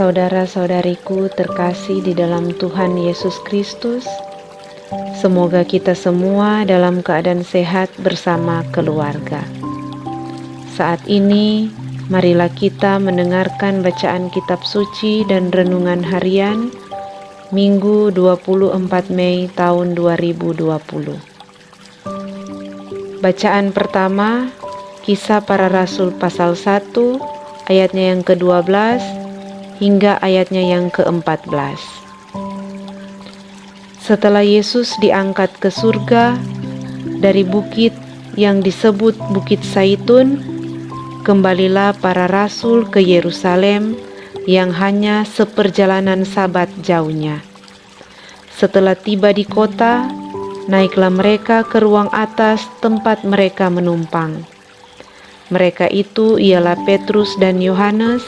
Saudara-saudariku terkasih di dalam Tuhan Yesus Kristus, semoga kita semua dalam keadaan sehat bersama keluarga. Saat ini, marilah kita mendengarkan bacaan kitab suci dan renungan harian Minggu 24 Mei tahun 2020. Bacaan pertama, Kisah Para Rasul pasal 1, ayatnya yang ke-12 hingga ayatnya yang ke-14. Setelah Yesus diangkat ke surga dari bukit yang disebut Bukit Zaitun, kembalilah para rasul ke Yerusalem yang hanya seperjalanan Sabat jauhnya. Setelah tiba di kota, naiklah mereka ke ruang atas tempat mereka menumpang. Mereka itu ialah Petrus dan Yohanes,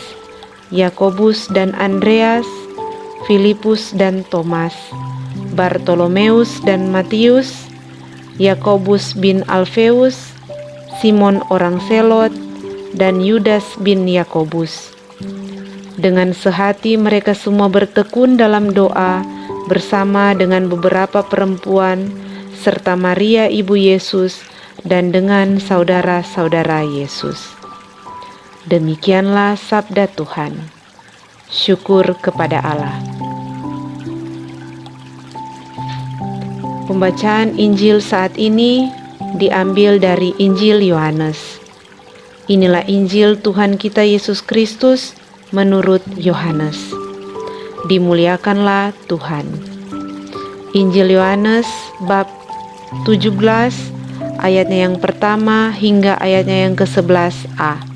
Yakobus dan Andreas, Filipus dan Thomas, Bartolomeus dan Matius, Yakobus bin Alfeus, Simon orang Selot, dan Yudas bin Yakobus. Dengan sehati mereka semua bertekun dalam doa bersama dengan beberapa perempuan serta Maria ibu Yesus dan dengan saudara-saudara Yesus. Demikianlah sabda Tuhan. Syukur kepada Allah. Pembacaan Injil saat ini diambil dari Injil Yohanes. Inilah Injil Tuhan kita Yesus Kristus menurut Yohanes. Dimuliakanlah Tuhan. Injil Yohanes bab 17 ayatnya yang pertama hingga ayatnya yang ke-11a.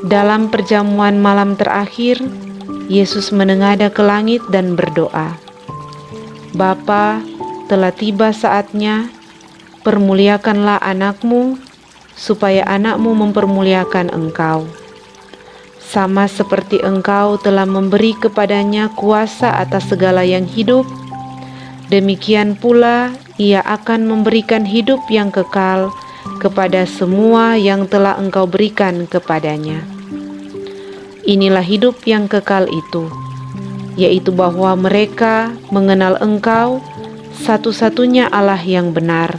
Dalam perjamuan malam terakhir, Yesus menengadah ke langit dan berdoa, "Bapa, telah tiba saatnya, permuliakanlah anakmu, supaya anakmu mempermuliakan engkau. Sama seperti engkau telah memberi kepadanya kuasa atas segala yang hidup, demikian pula ia akan memberikan hidup yang kekal kepada semua yang telah engkau berikan kepadanya. Inilah hidup yang kekal itu, yaitu bahwa mereka mengenal engkau, satu-satunya Allah yang benar,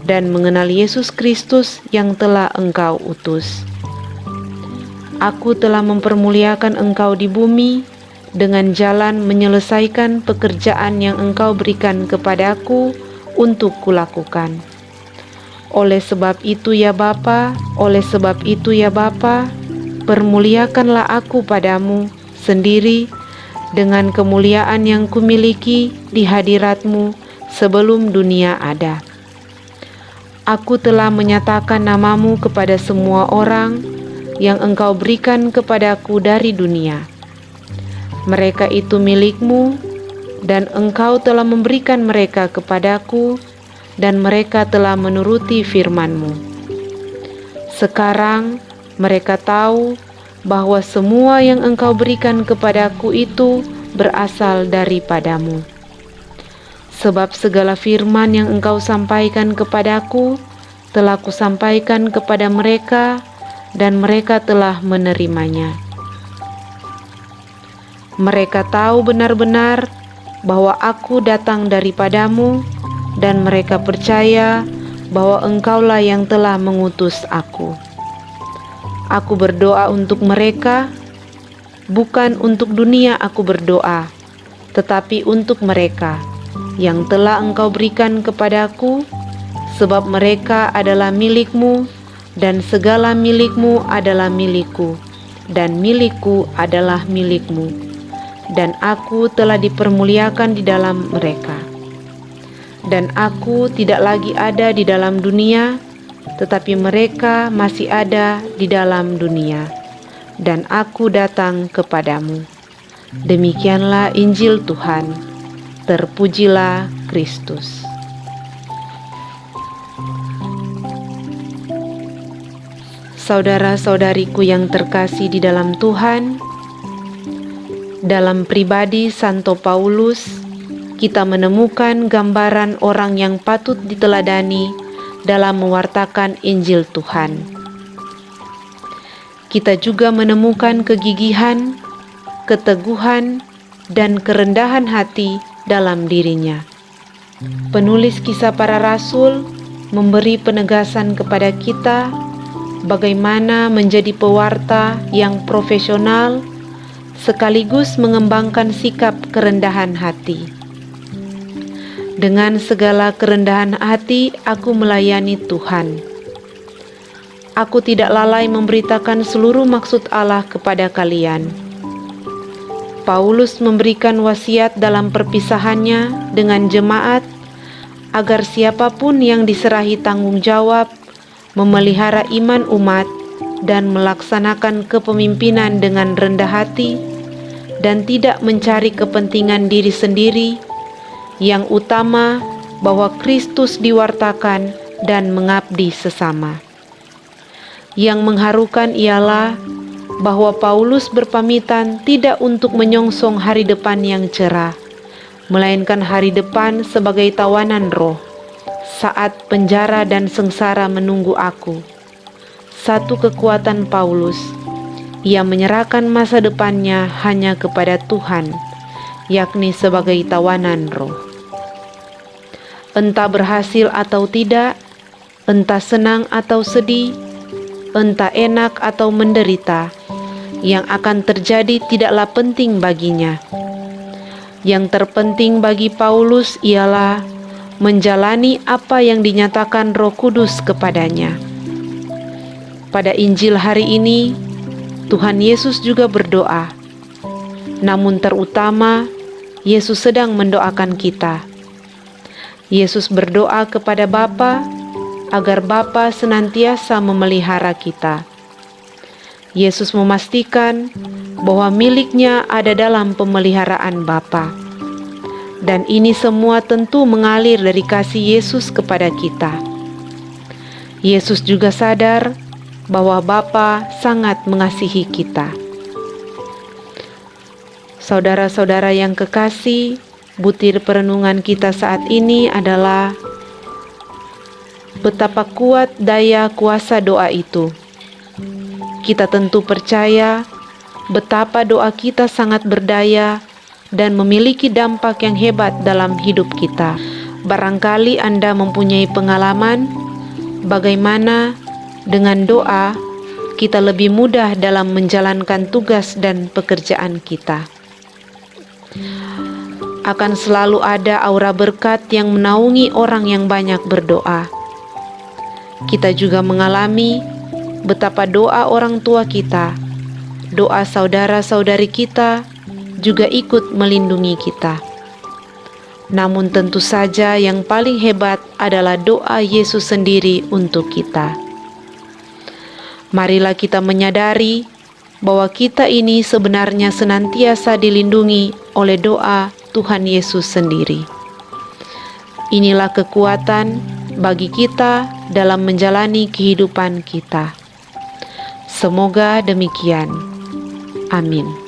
dan mengenal Yesus Kristus yang telah engkau utus. Aku telah mempermuliakan engkau di bumi dengan jalan menyelesaikan pekerjaan yang engkau berikan kepadaku untuk kulakukan. Oleh sebab itu ya Bapa, permuliakanlah aku padamu sendiri dengan kemuliaan yang kumiliki di hadiratmu sebelum dunia ada. Aku telah menyatakan namamu kepada semua orang yang engkau berikan kepadaku dari dunia. Mereka itu milikmu, dan engkau telah memberikan mereka kepadaku, dan mereka telah menuruti firman-Mu. Sekarang mereka tahu bahwa semua yang engkau berikan kepadaku itu berasal daripadamu. Sebab segala firman yang engkau sampaikan kepadaku telah kusampaikan kepada mereka, dan mereka telah menerimanya. Mereka tahu benar-benar bahwa aku datang daripadamu, dan mereka percaya bahwa engkaulah yang telah mengutus aku. Aku berdoa untuk mereka, bukan untuk dunia aku berdoa, tetapi untuk mereka yang telah engkau berikan kepadaku, sebab mereka adalah milikmu, dan segala milikmu adalah milikku, dan milikku adalah milikmu, dan aku telah dipermuliakan di dalam mereka. Dan aku tidak lagi ada di dalam dunia, tetapi mereka masih ada di dalam dunia, dan aku datang kepadamu." Demikianlah Injil Tuhan. Terpujilah Kristus. Saudara-saudariku yang terkasih di dalam Tuhan, dalam pribadi Santo Paulus, kita menemukan gambaran orang yang patut diteladani dalam mewartakan Injil Tuhan. kita juga menemukan kegigihan, keteguhan, dan kerendahan hati dalam dirinya. Penulis Kisah Para Rasul memberi penegasan kepada kita bagaimana menjadi pewarta yang profesional sekaligus mengembangkan sikap kerendahan hati. Dengan segala kerendahan hati, aku melayani Tuhan. Aku tidak lalai memberitakan seluruh maksud Allah kepada kalian. Paulus memberikan wasiat dalam perpisahannya dengan jemaat agar siapapun yang diserahi tanggung jawab memelihara iman umat dan melaksanakan kepemimpinan dengan rendah hati dan tidak mencari kepentingan diri sendiri, yang utama bahwa Kristus diwartakan dan mengabdi sesama. Yang mengharukan ialah bahwa Paulus berpamitan tidak untuk menyongsong hari depan yang cerah, melainkan hari depan sebagai tawanan roh, saat penjara dan sengsara menunggu aku. Satu kekuatan Paulus, ia menyerahkan masa depannya hanya kepada Tuhan, yakni sebagai tawanan roh. Entah berhasil atau tidak, entah senang atau sedih, entah enak atau menderita, yang akan terjadi tidaklah penting baginya. Yang terpenting bagi Paulus ialah menjalani apa yang dinyatakan Roh Kudus kepadanya. Pada Injil hari ini, Tuhan Yesus juga berdoa. Namun terutama, Yesus sedang mendoakan kita. Yesus berdoa kepada Bapa agar Bapa senantiasa memelihara kita. Yesus memastikan bahwa miliknya ada dalam pemeliharaan Bapa. Dan ini semua tentu mengalir dari kasih Yesus kepada kita. Yesus juga sadar bahwa Bapa sangat mengasihi kita. Saudara-saudara yang kekasih, butir perenungan kita saat ini adalah betapa kuat daya kuasa doa itu. Kita tentu percaya betapa doa kita sangat berdaya dan memiliki dampak yang hebat dalam hidup kita. Barangkali Anda mempunyai pengalaman bagaimana dengan doa kita lebih mudah dalam menjalankan tugas dan pekerjaan kita. Akan selalu ada aura berkat yang menaungi orang yang banyak berdoa. Kita juga mengalami betapa doa orang tua kita, doa saudara-saudari kita juga ikut melindungi kita. Namun tentu saja yang paling hebat adalah doa Yesus sendiri untuk kita. Marilah kita menyadari bahwa kita ini sebenarnya senantiasa dilindungi oleh doa Tuhan Yesus sendiri. Inilah kekuatan bagi kita dalam menjalani kehidupan kita. Semoga demikian. Amin.